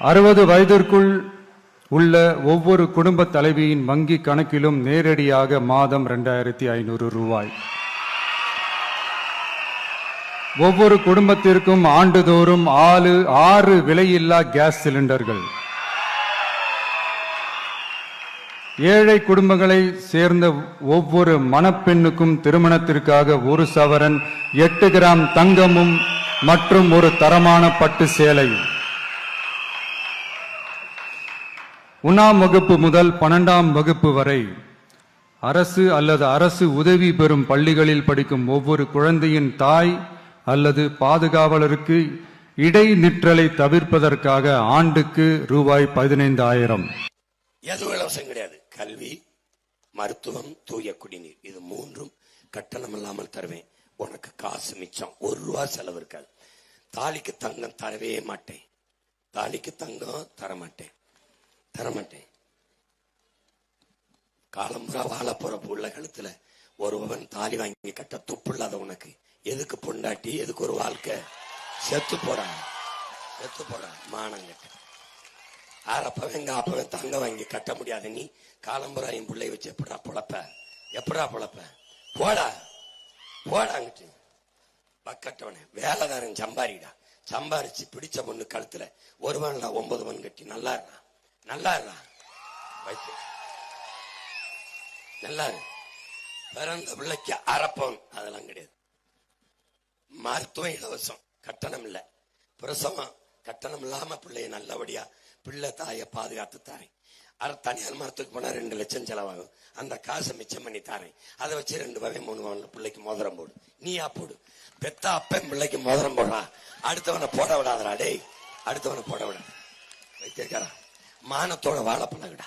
60 வயதிற்குள் உள்ள ஒவ்வொரு குடும்ப தலைவியின் வங்கி கணக்கிலும் நேரடியாக மாதம் 2500 ரூபாய். ஒவ்வொரு குடும்பத்திற்கும் ஆண்டுதோறும் 6 விலையில்லா கேஸ் சிலிண்டர்கள். ஏழை குடும்பங்களை சேர்ந்த ஒவ்வொரு மணப்பெண்ணுக்கும் திருமணத்திற்காக 1 சவரன் 8 கிராம் தங்கமும் மற்றும் ஒரு தரமான பட்டு சேலையும். 1ஆம் வகுப்பு முதல் 12ஆம் வகுப்பு வரை அரசு அல்லது அரசு உதவி பெறும் பள்ளிகளில் படிக்கும் ஒவ்வொரு குழந்தையின் தாய் அல்லது பாதுகாவலருக்கு இடைநிற்றலை தவிர்ப்பதற்காக ஆண்டுக்கு ரூபாய் 15,000. எதுவும் இலவசம் கிடையாது. கல்வி, மருத்துவம், தூய குடிநீர், இது 3ம் கட்டணம் இல்லாமல் தருவேன். உனக்கு காசு மிச்சம், 1 ரூபா செலவு இருக்காது. தாலிக்கு தங்கம் தரவே மாட்டேன். தாலிக்கு தங்கம் தரமாட்டேன். காலம்புறா வாழ போற உள்ள கழுத்துல ஒருவன் தாலி வாங்கி கட்ட துப்பு இல்லாத உனக்கு எதுக்கு பொண்டாட்டி, எதுக்கு ஒரு வாழ்க்கை? செத்து போறான் மானங்கட்ட. ஆறப்பவன் எங்க அப்பவன் தங்க வாங்கி கட்ட முடியாது. நீ காலம்புறா என் பிள்ளை வச்சு எப்படா பொழப்ப? போடாங்கிட்டு பக்கட்டவனே வேலைக்காரன் சம்பாரிச்சு பிடிச்ச பொண்ணு கழுத்துல 1 பவுன் 9 பவுன் கட்டி நல்லா பிறந்த பிள்ளைக்கு அரப்பவன் அதெல்லாம் கிடையாது. மருத்துவம் இலவசம், கட்டணம் இல்ல. பிரசவம் கட்டணம் இல்லாம பிள்ளைய நல்லபடியா பிள்ளை தாயை பாதுகாத்து தாரேன். தனியார் மரத்துக்கு போனா 2 லட்சம் செலவாகும். அந்த காசை மிச்சம் பண்ணி தாரேன். அதை வச்சு 2 பவன் 3 பவன்ல பிள்ளைக்கு மோதிரம் போடு. நீயா போடு. பெத்த அப்பன் பிள்ளைக்கு மோதிரம் போடுறான். அடுத்தவனை போட விடாதடா. டேய், அடுத்தவனை போட விடாத. வைத்திருக்காரா மானத்தோட வாழப்பழகுடா.